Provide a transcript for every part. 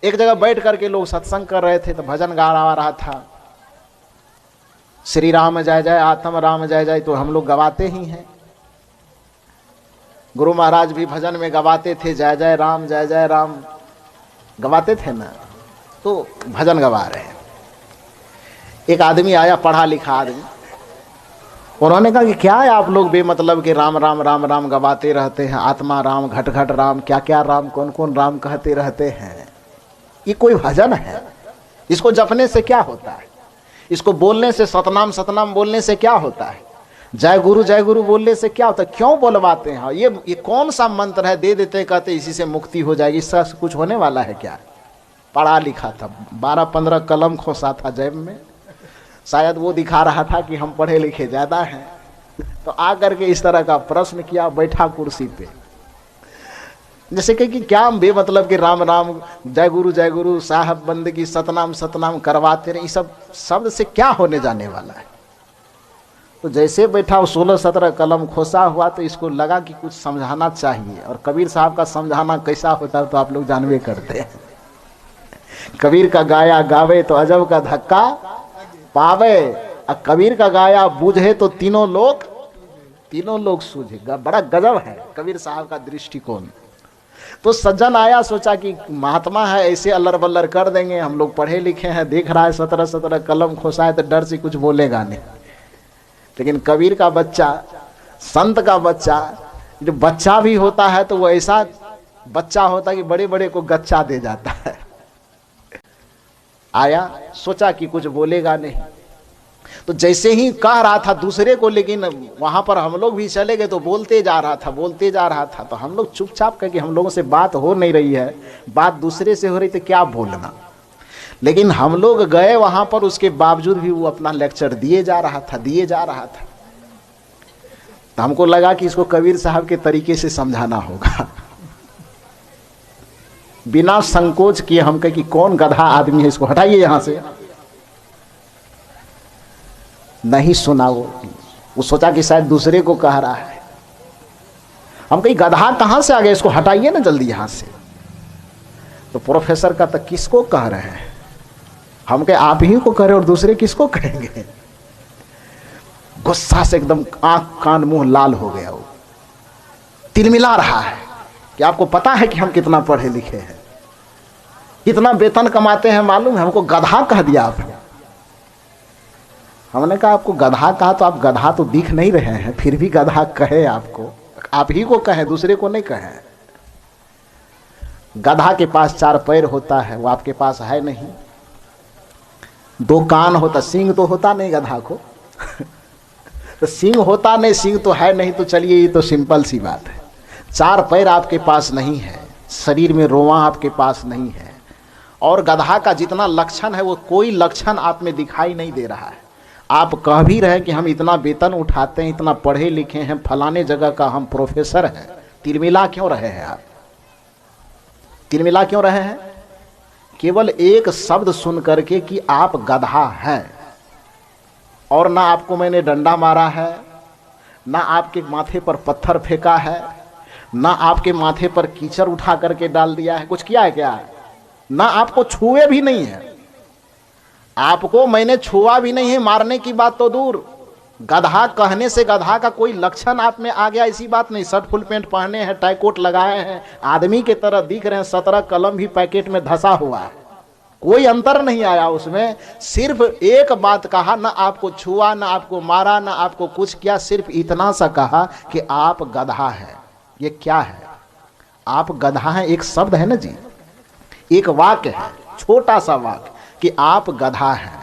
एक जगह बैठ करके लोग सत्संग कर रहे थे तो भजन गा रहा था, श्री राम जय जय आत्म राम जय जय, तो हम लोग गवाते ही हैं। गुरु महाराज भी भजन में गवाते थे जय जय राम गवाते थे ना, तो भजन गवा रहे हैं। एक आदमी आया, पढ़ा लिखा आदमी, उन्होंने कहा कि क्या है आप लोग बेमतलब के राम राम राम राम गवाते रहते हैं, आत्मा राम घट घट राम, क्या क्या राम, कौन कौन राम कहते रहते हैं, ये कोई भजन है? इसको जपने से क्या होता है? इसको बोलने से, सतनाम सतनाम बोलने से क्या होता है? जय गुरु बोलने से क्या होता है? क्यों बोलवाते हैं? ये कौन सा मंत्र है? दे देते कहते इसी से मुक्ति हो जाएगी, इससे कुछ होने वाला है क्या? पढ़ा लिखा था, 12-15 कलम खोसा था जेब में, शायद वो दिखा रहा था कि हम पढ़े लिखे ज्यादा हैं। तो आकर के इस तरह का प्रश्न किया, बैठा कुर्सी पे, जैसे कि क्या हम बेमतलब के राम राम जय गुरु साहब बंदगी सतनाम सतनाम करवाते रहे, इस सब शब्द से क्या होने जाने वाला है? तो जैसे बैठा 16-17 कलम खोसा हुआ, तो इसको लगा कि कुछ समझाना चाहिए। और कबीर साहब का समझाना कैसा होता है तो आप लोग जानवे करते हैं। कबीर का गाया गावे तो अजब का धक्का पावे, और कबीर का गाया बूझे तो तीनों लोग सूझे। बड़ा गजब है कबीर साहब का दृष्टिकोण। तो सज्जन आया, सोचा कि महात्मा है, ऐसे अल्लर बल्लर कर देंगे, हम लोग पढ़े लिखे हैं, देख रहा है 17-17 कलम खोसा है, तो डर से कुछ बोलेगा नहीं। लेकिन कबीर का बच्चा, संत का बच्चा, जो बच्चा भी होता है तो वो ऐसा बच्चा होता है कि बड़े बड़े को गच्चा दे जाता है। आया, सोचा कि कुछ बोलेगा नहीं, तो जैसे ही कह रहा था दूसरे को, लेकिन वहां पर हम लोग भी चले गए, तो बोलते जा रहा था। तो हम लोग चुपचाप करके, हम लोगों से बात हो नहीं रही है, बात दूसरे से हो रही, तो क्या बोलना। लेकिन हम लोग गए वहां पर, उसके बावजूद भी वो अपना लेक्चर दिए जा रहा था। तो हमको लगा कि इसको कबीर साहब के तरीके से समझाना होगा। बिना संकोच किए हम कहे कि कौन गधा आदमी है, इसको हटाइए यहां से। नहीं सुना वो सोचा कि शायद दूसरे को कह रहा है। हम कहीं गधा कहां से आ गया, इसको हटाइए ना जल्दी यहां से। तो प्रोफेसर का, तो किसको कह रहे हैं? हम कहे आप ही को कह रहे, और दूसरे किसको कहेंगे? गुस्सा से एकदम आंख कान मुंह लाल हो गया, वो तिलमिला रहा है कि आपको पता है कि हम कितना पढ़े लिखे हैं, कितना वेतन कमाते हैं, मालूम है? हमको गधा कह दिया आपने। हमने कहा आपको गधा कहा तो आप गधा तो दिख नहीं रहे हैं, फिर भी गधा कहे आपको, आप ही को कहे, दूसरे को नहीं कहे। गधा के पास 4 पैर होता है, वो आपके पास है नहीं। 2 कान होता, सींग तो होता नहीं गधा को। तो सींग होता नहीं, सींग तो है नहीं, तो चलिए ये तो सिंपल सी बात है। 4 पैर आपके पास नहीं है, शरीर में रोवां आपके पास नहीं है, और गधा का जितना लक्षण है वो कोई लक्षण आप में दिखाई नहीं दे रहा है। आप कह भी रहे कि हम इतना वेतन उठाते हैं, इतना पढ़े लिखे हैं, फलाने जगह का हम प्रोफेसर हैं, तिलमिला क्यों रहे हैं आप? तिलमिला क्यों रहे हैं? केवल एक शब्द सुन करके कि आप गधा हैं, और ना आपको मैंने डंडा मारा है, ना आपके माथे पर पत्थर फेंका है, ना आपके माथे पर कीचड़ उठा करके डाल दिया है, कुछ किया है क्या? ना आपको छुए भी नहीं है, आपको मैंने छुआ भी नहीं है, मारने की बात तो दूर। गधा कहने से गधा का कोई लक्षण आप में आ गया, इसी बात नहीं। शर्ट फुल पैंट पहने हैं, टाई कोट लगाए हैं, आदमी के तरह दिख रहे हैं, 17 कलम भी पैकेट में धसा हुआ है, कोई अंतर नहीं आया उसमें। सिर्फ एक बात कहा, ना आपको छुआ, ना आपको मारा, ना आपको कुछ किया, सिर्फ इतना सा कहा कि आप गधा है। ये क्या है? आप गधा हैं एक शब्द है ना जी, एक वाक्य है, छोटा सा वाक्य कि आप गधा हैं।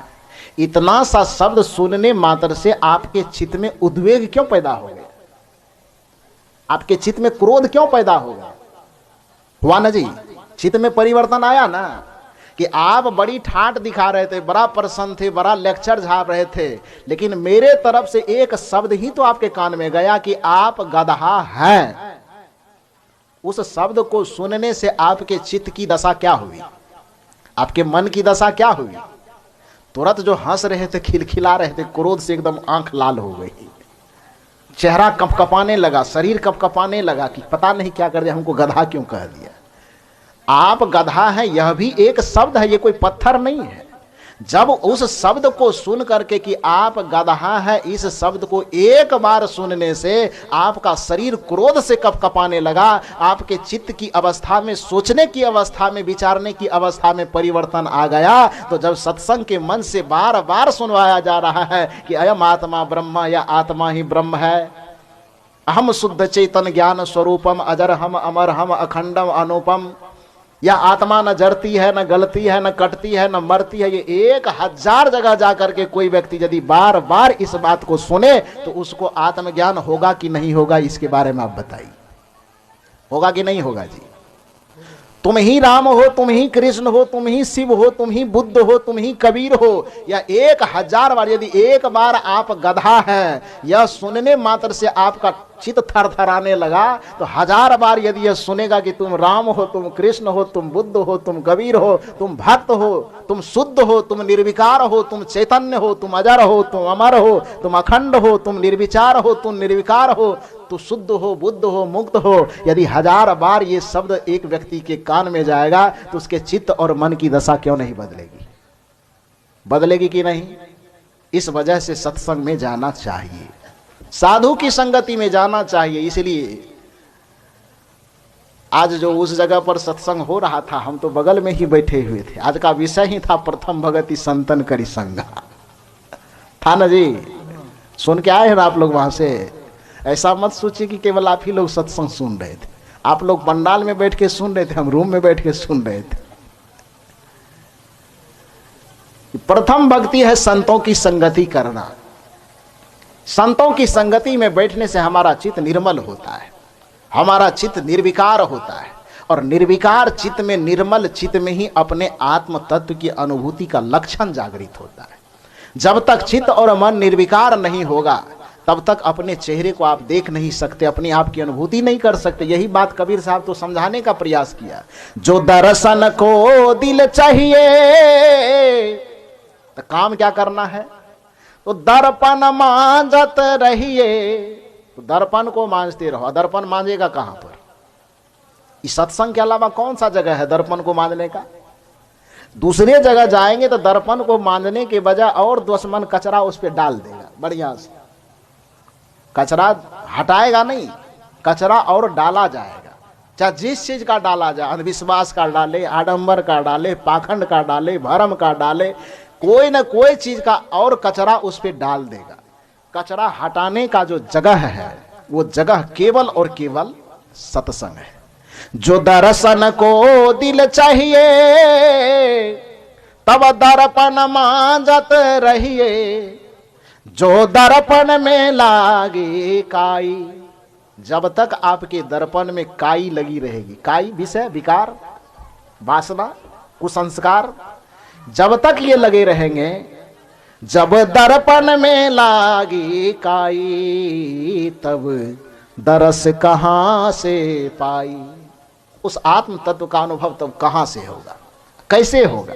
इतना सा शब्द सुनने मात्र से आपके चित्त में उद्वेग क्यों पैदा हो गया? आपके चित्त में क्रोध क्यों पैदा हो गया? हुआ ना जी? चित्त में परिवर्तन आया ना, कि आप बड़ी ठाट दिखा रहे थे, बड़ा प्रसन्न थे, बड़ा लेक्चर झाड़ रहे थे, लेकिन मेरे तरफ से एक शब्द ही तो आपके कान में गया कि आप गधा हैं। उस शब्द को सुनने से आपके चित्त की दशा क्या हुई? आपके मन की दशा क्या हुई? तुरंत जो हंस रहे थे, खिलखिला रहे थे, क्रोध से एकदम आंख लाल हो गई, चेहरा कपकपाने लगा, शरीर कपकपाने लगा कि पता नहीं क्या कर दिया, हमको गधा क्यों कह दिया। आप गधा है यह भी एक शब्द है, ये कोई पत्थर नहीं है। जब उस शब्द को सुन करके कि आप गधा है, इस शब्द को एक बार सुनने से आपका शरीर क्रोध से कपकपाने लगा, आपके चित्त की अवस्था में, सोचने की अवस्था में, विचारने की अवस्था में परिवर्तन आ गया। तो जब सत्संग के मन से बार बार सुनवाया जा रहा है कि अयम आत्मा ब्रह्म, या आत्मा ही ब्रह्म है, अहम शुद्ध चेतन ज्ञान स्वरूपम, अजर हम अमर हम अखंडम अनुपम, या आत्मा न जरती है, न गलती है, न कटती है, न मरती है, ये 1000 जगह जाकर के कोई व्यक्ति यदि बार बार इस बात को सुने तो उसको आत्मज्ञान होगा कि नहीं होगा, इसके बारे में आप बताइए। होगा कि नहीं होगा जी? तुम ही राम हो, तुम ही कृष्ण हो, तुम ही शिव हो, तुम ही बुद्ध हो, तुम ही कबीर हो, या 1000 बार, यदि एक बार आप गधा है यह सुनने मात्र से आपका चित्त थरथराने लगा, तो 1000 बार यदि यह सुनेगा कि तुम राम हो, तुम कृष्ण हो, तुम बुद्ध हो, तुम कबीर हो, तुम भक्त हो, तुम शुद्ध हो, तुम निर्विकार हो, तुम चैतन्य हो, तुम अजर हो, तुम अमर हो, तुम अखंड हो, तुम निर्विचार हो, तुम निर्विकार हो, तू शुद्ध हो, बुद्ध हो, मुक्त हो, यदि 1000 बार ये शब्द एक व्यक्ति के कान में जाएगा तो उसके चित्त और मन की दशा क्यों नहीं बदलेगी? बदलेगी कि नहीं? इस वजह से सत्संग में जाना चाहिए, साधु की संगति में जाना चाहिए। इसलिए आज जो उस जगह पर सत्संग हो रहा था, हम तो बगल में ही बैठे हुए थे। आज का विषय ही था प्रथम भगति संतन करी संगा, था ना जी? सुन के आए हैं ना आप लोग वहां से? ऐसा मत सोचिए कि केवल आप ही लोग सत्संग सुन रहे थे। आप लोग पंडाल में बैठ के सुन रहे थे, हम रूम में बैठ के सुन रहे थे। प्रथम भक्ति है संतों की संगति करना। संतों की संगति में बैठने से हमारा चित्त निर्मल होता है, हमारा चित्त निर्विकार होता है, और निर्विकार चित्त में, निर्मल चित्त में ही अपने आत्म तत्व की अनुभूति का लक्षण जागृत होता है। जब तक चित्त और मन निर्विकार नहीं होगा तब तक अपने चेहरे को आप देख नहीं सकते, अपनी आप की अनुभूति नहीं कर सकते। यही बात कबीर साहब तो समझाने का प्रयास किया। जो दर्शन को दिल चाहिए, तो काम क्या करना है? तो दर्पण मांझत रहिए। तो दर्पण को मांझते रहो। दर्पण मांझेगा कहां पर? इस सत्संग के अलावा कौन सा जगह है दर्पण को मांझने का? दूसरे जगह जाएंगे तो दर्पण को मांझने के बजाय और दुश्मन कचरा उस पर डाल देगा। बढ़िया से कचरा हटाएगा नहीं, कचरा और डाला जाएगा। चाहे जिस चीज का डाला जाए, अंधविश्वास का डाले, आडंबर का डाले, पाखंड का डाले, भरम का डाले, कोई ना कोई चीज का और कचरा उस पर डाल देगा। कचरा हटाने का जो जगह है वो जगह केवल और केवल सत्संग है। जो दर्शन को दिल चाहिए, तब दर्पण मांझत रहिए। जो दर्पण में लागे काई, जब तक आपके दर्पण में काई लगी रहेगी, काई विषय, विकार, वासना, कुसंस्कार, जब तक ये लगे रहेंगे, जब दर्पण में लागे काई, तब दरस कहां से पाई। उस आत्म तत्व का अनुभव तब कहां से होगा, कैसे होगा?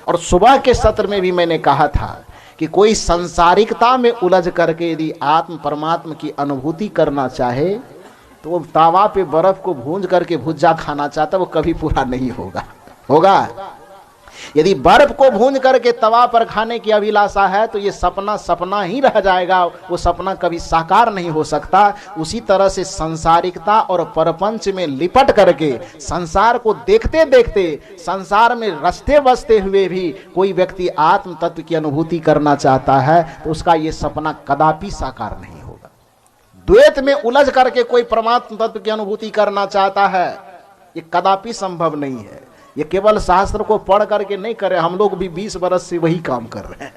और सुबह के सत्र में भी मैंने कहा था कि कोई संसारिकता में उलझ करके यदि आत्म परमात्मा की अनुभूति करना चाहे तो वो तावा पे बर्फ को भूंज करके भुज्जा खाना चाहता, वो कभी पूरा नहीं होगा। होगा? यदि बर्फ को भूंज करके तवा पर खाने की अभिलाषा है तो ये सपना सपना ही रह जाएगा, वो सपना कभी साकार नहीं हो सकता। उसी तरह से संसारिकता और परपंच में लिपट करके संसार को देखते देखते, संसार में रचते बसते हुए भी कोई व्यक्ति आत्म तत्व की अनुभूति करना चाहता है तो उसका ये सपना कदापि साकार नहीं होगा। द्वैत में उलझ करके कोई परमात्म तत्व की अनुभूति करना चाहता है, ये कदापि संभव नहीं है। ये केवल शास्त्र को पढ़ करके नहीं करे, हम लोग भी 20 वर्ष से वही काम कर रहे हैं।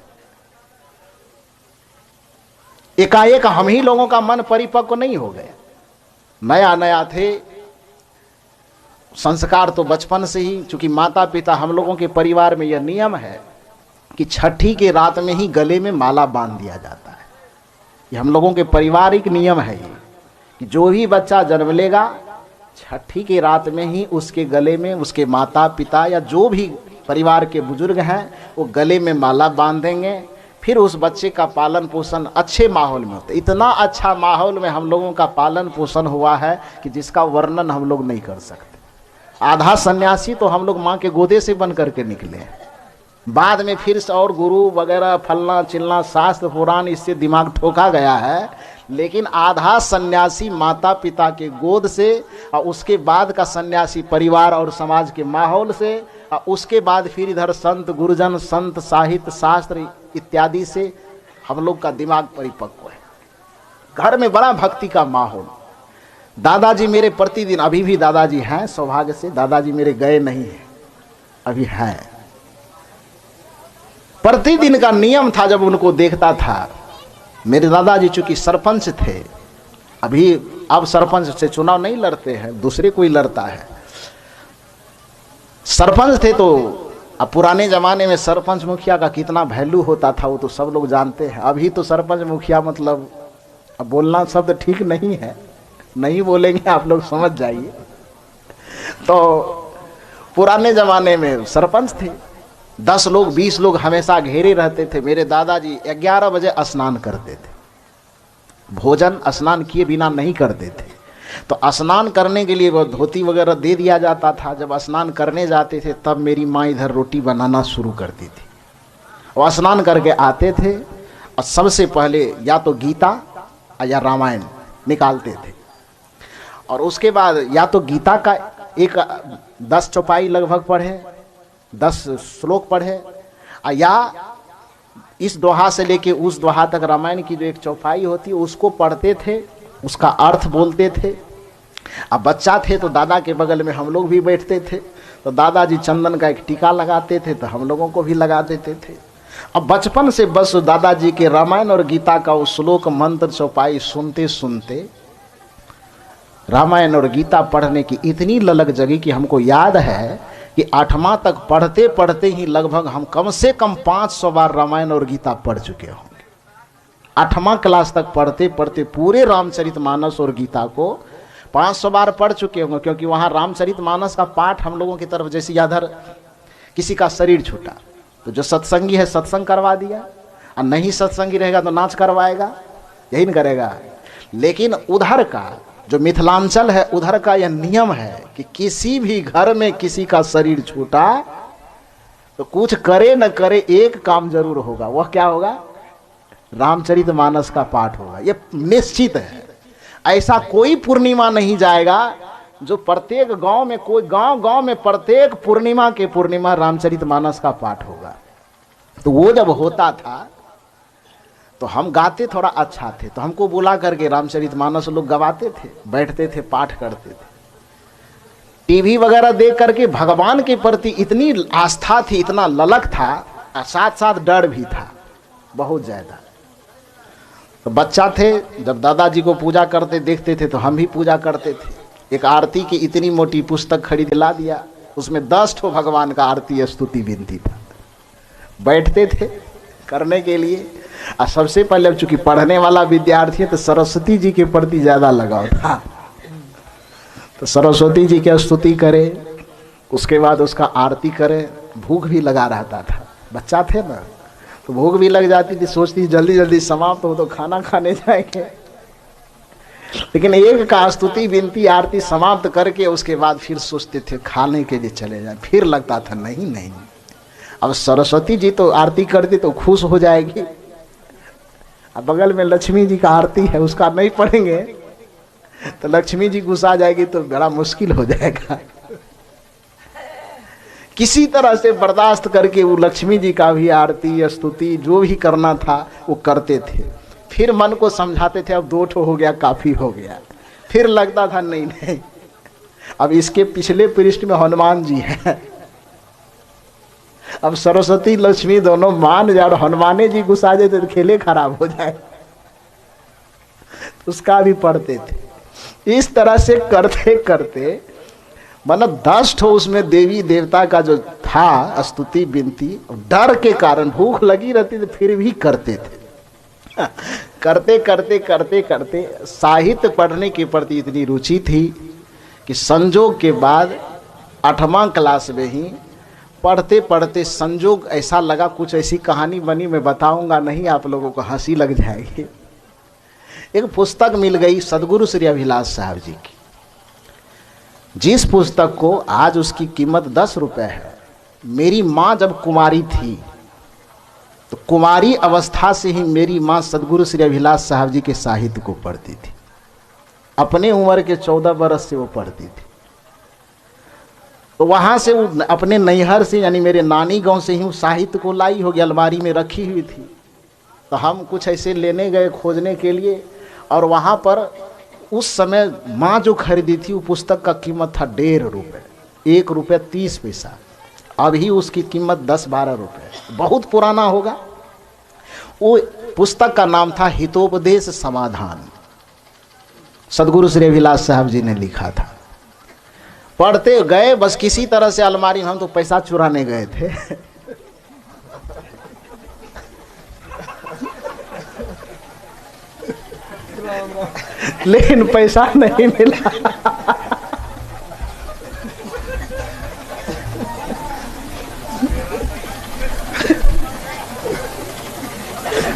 एकाएक हम ही लोगों का मन परिपक्व नहीं हो गया। नया नया थे, संस्कार तो बचपन से ही, चूंकि माता पिता, हम लोगों के परिवार में यह नियम है कि छठी के रात में ही गले में माला बांध दिया जाता है। ये हम लोगों के पारिवारिक नियम है ये, कि जो भी बच्चा जन्म लेगा छठी की रात में ही उसके गले में उसके माता पिता या जो भी परिवार के बुजुर्ग हैं वो गले में माला बांधेंगे। फिर उस बच्चे का पालन पोषण अच्छे माहौल में होता है। इतना अच्छा माहौल में हम लोगों का पालन पोषण हुआ है कि जिसका वर्णन हम लोग नहीं कर सकते। आधा सन्यासी तो हम लोग माँ के गोदे से बन करके निकले हैं। बाद में फिर से और गुरु वगैरह फलना चिलना शास्त्र पुराण इससे दिमाग ठोका गया है, लेकिन आधा सन्यासी माता पिता के गोद से, और उसके बाद का सन्यासी परिवार और समाज के माहौल से, और उसके बाद फिर इधर संत गुरुजन संत साहित्य शास्त्र इत्यादि से हम लोग का दिमाग परिपक्व है। घर में बड़ा भक्ति का माहौल। दादाजी मेरे प्रतिदिन, अभी भी दादाजी हैं, सौभाग्य से दादाजी मेरे गए नहीं हैं, अभी हैं। प्रतिदिन का नियम था, जब उनको देखता था, मेरे दादाजी चूंकि सरपंच थे, अभी अब सरपंच से चुनाव नहीं लड़ते हैं, दूसरे कोई लड़ता है। सरपंच थे तो अब पुराने ज़माने में सरपंच मुखिया का कितना वैल्यू होता था वो तो सब लोग जानते हैं। अभी तो सरपंच मुखिया मतलब, अब बोलना शब्द ठीक नहीं है, नहीं बोलेंगे आप लोग समझ जाइए। तो पुराने ज़माने में सरपंच थे, 10 लोग 20 लोग हमेशा घेरे रहते थे। मेरे दादाजी 11 बजे स्नान करते थे, भोजन स्नान किए बिना नहीं करते थे। तो स्नान करने के लिए वो धोती वगैरह दे दिया जाता था। जब स्नान करने जाते थे तब मेरी माँ इधर रोटी बनाना शुरू करती थी। वो स्नान करके आते थे और सबसे पहले या तो गीता या रामायण निकालते थे, और उसके बाद या तो गीता का एक 10 चौपाई लगभग पढ़े, 10 श्लोक पढ़े, या इस दोहा से लेके उस दोहा तक रामायण की जो एक चौपाई होती है उसको पढ़ते थे, उसका अर्थ बोलते थे। अब बच्चा थे तो दादा के बगल में हम लोग भी बैठते थे, तो दादाजी चंदन का एक टीका लगाते थे तो हम लोगों को भी लगा देते थे। अब बचपन से बस दादाजी के रामायण और गीता का वो श्लोक मंत्र चौपाई सुनते सुनते रामायण और गीता पढ़ने की इतनी ललक जगी कि हमको याद है कि 8वां तक पढ़ते पढ़ते ही लगभग हम कम से कम 500 बार रामायण और गीता पढ़ चुके होंगे। 8वां क्लास तक पढ़ते पढ़ते पूरे रामचरितमानस और गीता को 500 बार पढ़ चुके होंगे, क्योंकि वहाँ रामचरितमानस का पाठ हम लोगों की तरफ, जैसे इधर किसी का शरीर छूटा तो जो सत्संगी है सत्संग करवा दिया, और नहीं सत्संगी रहेगा तो नाच करवाएगा, यही न करेगा। लेकिन उधर का जो मिथिलांचल है उधर का यह नियम है कि किसी भी घर में किसी का शरीर छूटा तो कुछ करे न करे एक काम जरूर होगा। वह क्या होगा? रामचरितमानस का पाठ होगा, यह निश्चित है। ऐसा कोई पूर्णिमा नहीं जाएगा जो प्रत्येक गांव में, कोई गांव में प्रत्येक पूर्णिमा के पूर्णिमा रामचरितमानस का पाठ होगा। तो वो जब होता था तो हम गाते थोड़ा अच्छा थे, तो हमको बुला करके रामचरितमानस लोग गवाते थे, बैठते थे, पाठ करते थे। टीवी वगैरह देख करके भगवान के प्रति इतनी आस्था थी, इतना ललक था, और साथ साथ डर भी था बहुत ज्यादा। तो बच्चा थे, जब दादाजी को पूजा करते देखते थे तो हम भी पूजा करते थे। एक आरती की इतनी मोटी पुस्तक खरीद ला दिया, उसमें 10 ठो भगवान का आरती स्तुति विनती था। बैठते थे करने के लिए, और सबसे पहले चूंकि पढ़ने वाला विद्यार्थी है तो सरस्वती जी के प्रति ज्यादा लगाव था, तो सरस्वती जी की स्तुति करे, उसके बाद उसका आरती करे। भूख भी लगा रहता था, बच्चा थे ना, तो भूख भी लग जाती थी, सोचती थी जल्दी जल्दी समाप्त हो तो खाना खाने जाएंगे। लेकिन एक का स्तुति विनती आरती समाप्त करके उसके बाद फिर सोचते थे खाने के लिए चले जाए। फिर लगता था नहीं, अब सरस्वती जी तो आरती करती तो खुश हो जाएगी, अब बगल में लक्ष्मी जी का आरती है उसका नहीं पढ़ेंगे तो लक्ष्मी जी गुस्सा जाएगी तो बड़ा मुश्किल हो जाएगा। किसी तरह से बर्दाश्त करके वो लक्ष्मी जी का भी आरती स्तुति जो भी करना था वो करते थे। फिर मन को समझाते थे अब 2 ठो हो गया, काफी हो गया। फिर लगता था नहीं, अब इसके पिछले पृष्ठ में हनुमान जी हैं, अब सरस्वती लक्ष्मी दोनों मान जाए और हनुमाने जी गुस्सा जाए तो खेले खराब हो जाए, उसका भी पढ़ते थे। इस तरह से करते करते मतलब 10 ठो उसमें देवी देवता का जो था स्तुति विनती, डर के कारण भूख लगी रहती थी फिर भी करते थे। करते करते करते करते साहित्य पढ़ने के प्रति इतनी रुचि थी कि संजोग के बाद 8वां क्लास में ही पढ़ते पढ़ते संजोग ऐसा लगा, कुछ ऐसी कहानी बनी, मैं बताऊंगा नहीं, आप लोगों को हंसी लग जाएगी। एक पुस्तक मिल गई सदगुरु श्री अभिलाष साहब जी की, जिस पुस्तक को आज उसकी कीमत 10 रुपये है, मेरी माँ जब कुमारी थी तो कुमारी अवस्था से ही मेरी माँ सदगुरु श्री अभिलाष साहब जी के साहित्य को पढ़ती थी। अपने उम्र के 14 बरस से वो पढ़ती थी। तो वहाँ से वो अपने नैहर से यानी मेरे नानी गांव से ही उस साहित्य को लाई होगी, अलमारी में रखी हुई थी। तो हम कुछ ऐसे लेने गए खोजने के लिए, और वहाँ पर उस समय माँ जो खरीदी थी वो पुस्तक का कीमत था 1.5 रुपये, 1 रुपये 30 पैसा। अभी उसकी कीमत 10-12 रुपये, बहुत पुराना होगा। वो पुस्तक का नाम था हितोपदेश समाधान, सदगुरु श्री अभिलाष साहब जी ने लिखा था। पढ़ते गए बस किसी तरह से अलमारी, हम तो पैसा चुराने गए थे लेकिन पैसा नहीं मिला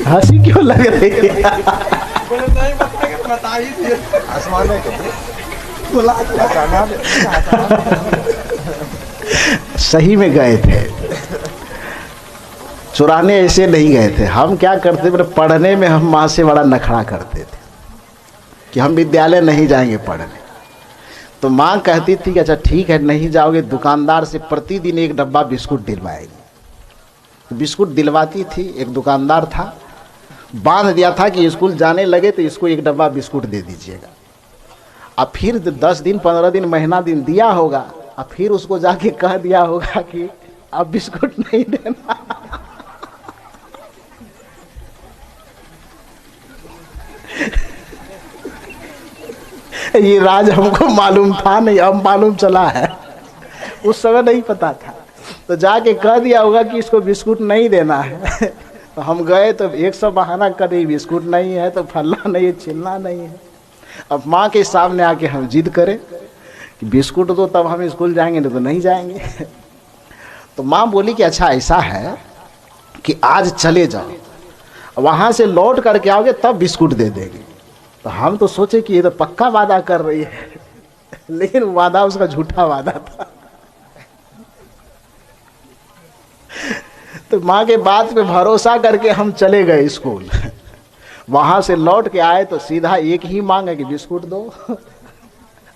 हंसी क्यों लग रही है? सही में गए थे, चुराने ऐसे नहीं गए थे। हम क्या करते थे, पढ़ने में हम माँ से बड़ा नखरा करते थे कि हम विद्यालय नहीं जाएंगे पढ़ने। तो माँ कहती थी कि अच्छा ठीक है नहीं जाओगे, दुकानदार से प्रतिदिन 1 डब्बा बिस्कुट दिलवाएगी। तो बिस्कुट दिलवाती थी, एक दुकानदार था, बांध दिया था कि स्कूल जाने लगे तो इसको 1 डब्बा बिस्कुट दे दीजिएगा। अब फिर 10 दिन 15 दिन महीना दिन दिया होगा, अब फिर उसको जाके कह दिया होगा कि अब बिस्कुट नहीं देना ये राज हमको मालूम था नहीं, अब मालूम चला है, उस समय नहीं पता था। तो जाके कह दिया होगा कि इसको बिस्कुट नहीं देना है तो हम गए तो 100 बहाना कर दी, बिस्कुट नहीं है तो फलना नहीं है, चिलना नहीं है। अब माँ के सामने आके हम जिद करें कि बिस्कुट दो तब हम स्कूल जाएंगे, नहीं तो नहीं जाएंगे। तो माँ बोली कि अच्छा ऐसा है कि आज चले जाओ, वहाँ से लौट करके आओगे तब बिस्कुट दे देंगे। तो हम तो सोचे कि ये तो पक्का वादा कर रही है लेकिन वादा उसका झूठा वादा था। तो माँ के बात पे भरोसा करके हम चले गए स्कूल। वहाँ से लौट के आए तो सीधा एक ही मांग है कि बिस्कुट दो।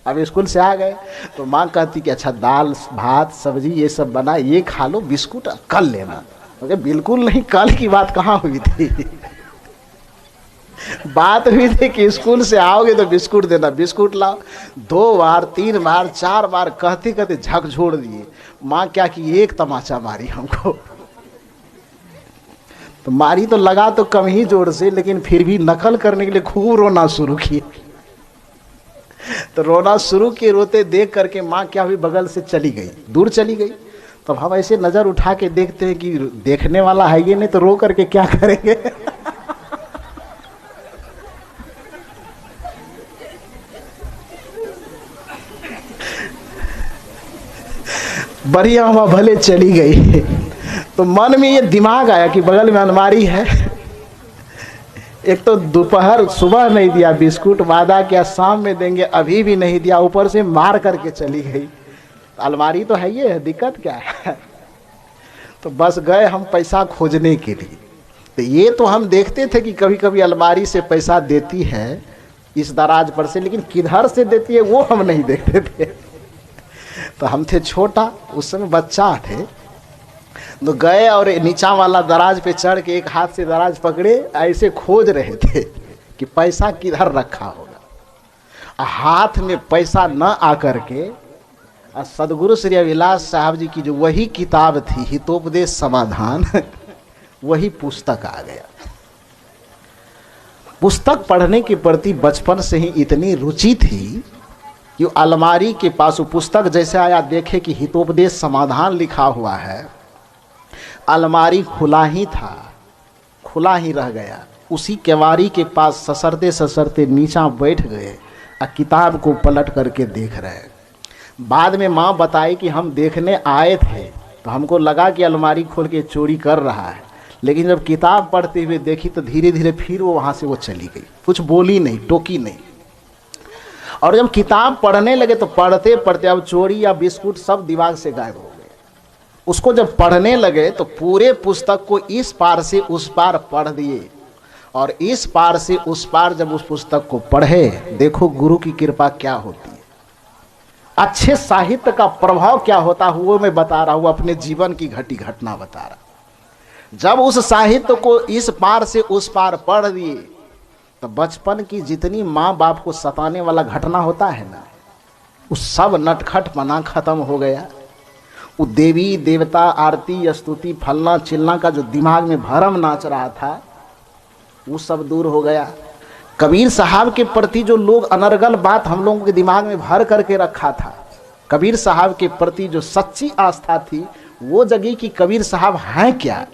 अब स्कूल से आ गए तो माँ कहती कि अच्छा दाल भात सब्जी ये सब बना, ये खा लो, बिस्कुट कल लेना। तो बिल्कुल नहीं, कल की बात कहाँ हुई थी बात हुई थी कि स्कूल से आओगे तो बिस्कुट देना, बिस्कुट लाओ। 2 बार 3 बार 4 बार कहते कहते झकझोड़ दिए। माँ क्या कि एक तमाचा मारी हमको। तो मारी तो लगा तो कम ही जोर से, लेकिन फिर भी नकल करने के लिए खूब रोना शुरू किए। तो रोना शुरू किए, रोते देख करके माँ क्या हुई, बगल से चली गई, दूर चली गई। तो हम ऐसे नजर उठा के देखते हैं कि देखने वाला है ये नहीं, तो रो करके क्या करेंगे बढ़िया हुआ भले चली गई। तो मन में ये दिमाग आया कि बगल में अलमारी है, एक तो दोपहर सुबह नहीं दिया बिस्कुट, वादा किया शाम में देंगे, अभी भी नहीं दिया, ऊपर से मार करके चली गई। अलमारी तो है, ये है, दिक्कत क्या है। तो बस गए हम पैसा खोजने के लिए। तो ये तो हम देखते थे कि कभी कभी अलमारी से पैसा देती है इस दराज पर से, लेकिन किधर से देती है वो हम नहीं देखते थे। तो हम थे छोटा, उस समय बच्चा थे। तो गए और नीचा वाला दराज पे चढ़ के एक हाथ से दराज पकड़े, ऐसे खोज रहे थे कि पैसा किधर रखा होगा। हाथ में पैसा न आकर के सदगुरु श्री अभिलाष साहब जी की जो वही किताब थी हितोपदेश समाधान वही पुस्तक आ गया। पुस्तक पढ़ने के प्रति बचपन से ही इतनी रुचि थी कि अलमारी के पास वो पुस्तक जैसे आया, देखे कि हितोपदेश समाधान लिखा हुआ है, अलमारी खुला ही था, खुला ही रह गया। उसी केवाड़ी के पास ससरते ससरते नीचा बैठ गए और किताब को पलट करके देख रहे। बाद में माँ बताई कि हम देखने आए थे तो हमको लगा कि अलमारी खोल के चोरी कर रहा है, लेकिन जब किताब पढ़ते हुए देखी तो धीरे धीरे फिर वो वहाँ से वो चली गई, कुछ बोली नहीं, टोकी नहीं। और जब किताब पढ़ने लगे तो पढ़ते पढ़ते अब चोरी या बिस्कुट सब दिमाग से गायब हो गए। उसको जब पढ़ने लगे तो पूरे पुस्तक को इस पार से उस पार पढ़ दिए, और इस पार से उस पार जब उस पुस्तक को पढ़े, देखो गुरु की कृपा क्या होती है। अच्छे साहित्य का प्रभाव क्या होता है वो मैं बता रहा हूँ, अपने जीवन की घटी घटना बता रहा हूँ। जब उस साहित्य को इस पार से उस पार पढ़ दिए तो बचपन की जितनी माँ बाप को सताने वाला घटना होता है ना, उस सब नटखटपना खत्म हो गया। वो देवी देवता आरती स्तुति फलना चिलना का जो दिमाग में भरम नाच रहा था वो सब दूर हो गया। कबीर साहब के प्रति जो लोग अनर्गल बात हम लोगों के दिमाग में भर करके रखा था, कबीर साहब के प्रति जो सच्ची आस्था थी वो जगी कि कबीर साहब हैं क्या,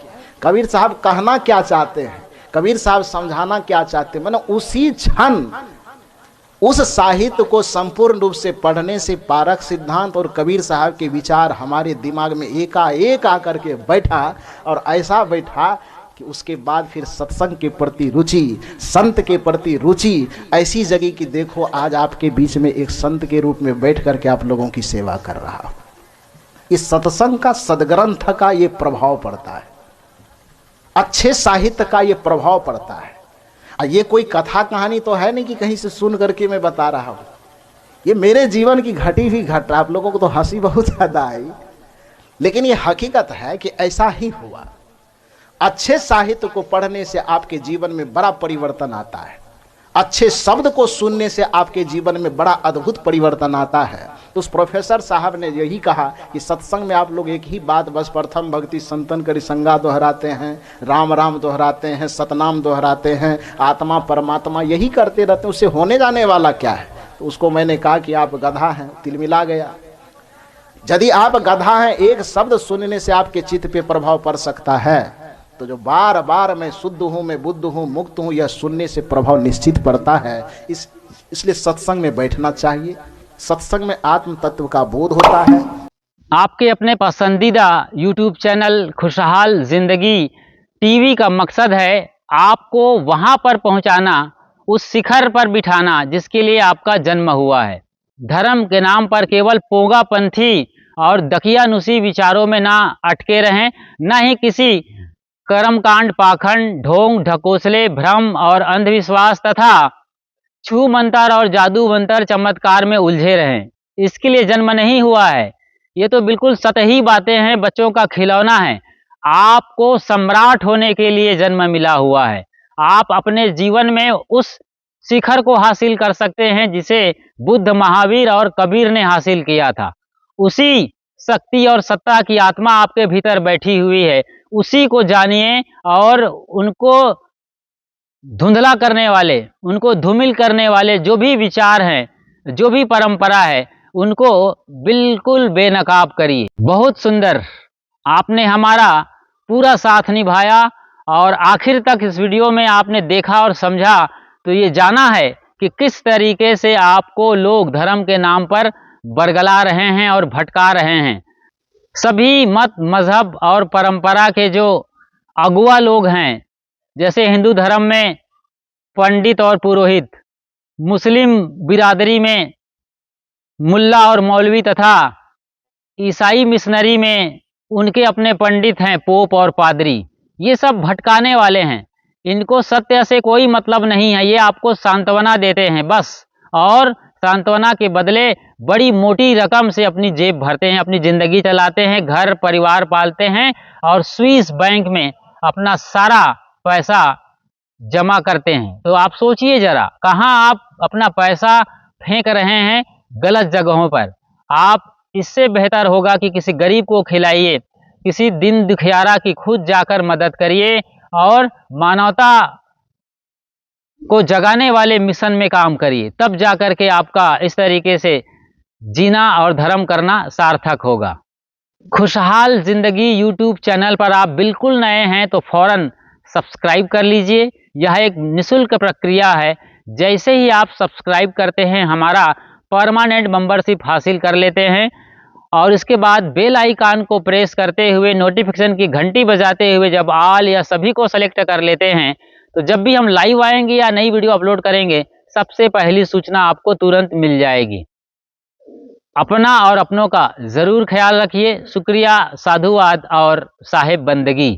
कबीर साहब कहना क्या चाहते हैं, कबीर साहब समझाना क्या चाहते हैं। मैंने उसी क्षण उस साहित्य को संपूर्ण रूप से पढ़ने से पारक सिद्धांत और कबीर साहब के विचार हमारे दिमाग में एकाएक आकर के बैठा, और ऐसा बैठा कि उसके बाद फिर सत्संग के प्रति रुचि, संत के प्रति रुचि ऐसी जगह कि देखो आज आपके बीच में एक संत के रूप में बैठ करके आप लोगों की सेवा कर रहा हूं। इस सत्संग का, सदग्रंथ का ये प्रभाव पड़ता है, अच्छे साहित्य का ये प्रभाव पड़ता है। ये कोई कथा कहानी तो है नहीं कि कहीं से सुन करके मैं बता रहा हूं, ये मेरे जीवन की घटी हुई घटना। आप लोगों को तो हंसी बहुत ज्यादा आई, लेकिन ये हकीकत है कि ऐसा ही हुआ। अच्छे साहित्य को पढ़ने से आपके जीवन में बड़ा परिवर्तन आता है, अच्छे शब्द को सुनने से आपके जीवन में बड़ा अद्भुत परिवर्तन आता है। तो उस प्रोफेसर साहब ने यही कहा कि सत्संग में आप लोग एक ही बात बस प्रथम भक्ति संतन करी संगा दोहराते हैं, राम राम दोहराते हैं, सतनाम दोहराते हैं, आत्मा परमात्मा यही करते रहते हैं, उससे होने जाने वाला क्या है। तो उसको मैंने कहा कि आप गधा हैं, तिलमिला गया। यदि आप गधा हैं, एक शब्द सुनने से आपके चित्त पे प्रभाव पड़ सकता है, तो जो बार बार मैं शुद्ध हूँ, मैं बुद्ध हूँ, मुक्त हूँ, यह सुनने से प्रभाव निश्चित पड़ता है। इसलिए सत्संग में बैठना चाहिए। सत्संग में आत्म तत्व का बोध होता है। आपके अपने पसंदीदा YouTube चैनल खुशहाल जिंदगी टीवी का मकसद है आपको वहां पर पहुंचाना, उस शिखर पर बिठाना जिसके लिए आपका जन्म हुआ है। धर्म के नाम पर केवल पोंगापंथी और दकियानुसी विचारों में ना अटके रहें, न ही किसी कर्मकांड, पाखंड, ढोंग ढकोसले, भ्रम और अंधविश्वास तथा छू मंतर और जादू मंतर चमत्कार में उलझे रहें। इसके लिए जन्म नहीं हुआ है। ये तो बिल्कुल सतही बातें हैं, बच्चों का खिलौना है। आपको सम्राट होने के लिए जन्म मिला हुआ है। आप अपने जीवन में उस शिखर को हासिल कर सकते हैं जिसे बुद्ध, महावीर और कबीर ने हासिल किया था। उसी शक्ति और सत्ता की आत्मा आपके भीतर बैठी हुई है, उसी को जानिए और उनको धुंधला करने वाले, उनको धूमिल करने वाले जो भी विचार हैं, जो भी परंपरा है, उनको बिल्कुल बेनकाब करिए। बहुत सुंदर, आपने हमारा पूरा साथ निभाया और आखिर तक इस वीडियो में आपने देखा और समझा, तो ये जाना है कि किस तरीके से आपको लोग धर्म के नाम पर बरगला रहे हैं और भटका रहे हैं। सभी मत, मजहब और परंपरा के जो अगुआ लोग हैं, जैसे हिंदू धर्म में पंडित और पुरोहित, मुस्लिम बिरादरी में मुल्ला और मौलवी तथा ईसाई मिशनरी में उनके अपने पंडित हैं, पोप और पादरी, ये सब भटकाने वाले हैं। इनको सत्य से कोई मतलब नहीं है। ये आपको सांत्वना देते हैं बस, और सांत्वना के बदले बड़ी मोटी रकम से अपनी जेब भरते हैं, अपनी जिंदगी चलाते हैं, घर परिवार पालते हैं और स्विस बैंक में अपना सारा पैसा जमा करते हैं। तो आप सोचिए जरा, कहाँ आप अपना पैसा फेंक रहे हैं, गलत जगहों पर। आप इससे बेहतर होगा कि किसी गरीब को खिलाइए, किसी दिन दुखियारा की खुद जाकर मदद करिए और मानवता को जगाने वाले मिशन में काम करिए, तब जाकर के आपका इस तरीके से जीना और धर्म करना सार्थक होगा। खुशहाल जिंदगी यूट्यूब चैनल पर आप बिल्कुल नए हैं तो फौरन सब्सक्राइब कर लीजिए। यह एक निःशुल्क प्रक्रिया है। जैसे ही आप सब्सक्राइब करते हैं, हमारा परमानेंट मेंबरशिप हासिल कर लेते हैं और इसके बाद बेल आइकन को प्रेस करते हुए, नोटिफिकेशन की घंटी बजाते हुए जब ऑल या सभी को सेलेक्ट कर लेते हैं, तो जब भी हम लाइव आएंगे या नई वीडियो अपलोड करेंगे, सबसे पहली सूचना आपको तुरंत मिल जाएगी। अपना और अपनों का ज़रूर ख्याल रखिए। शुक्रिया, साधुवाद और साहिब बंदगी।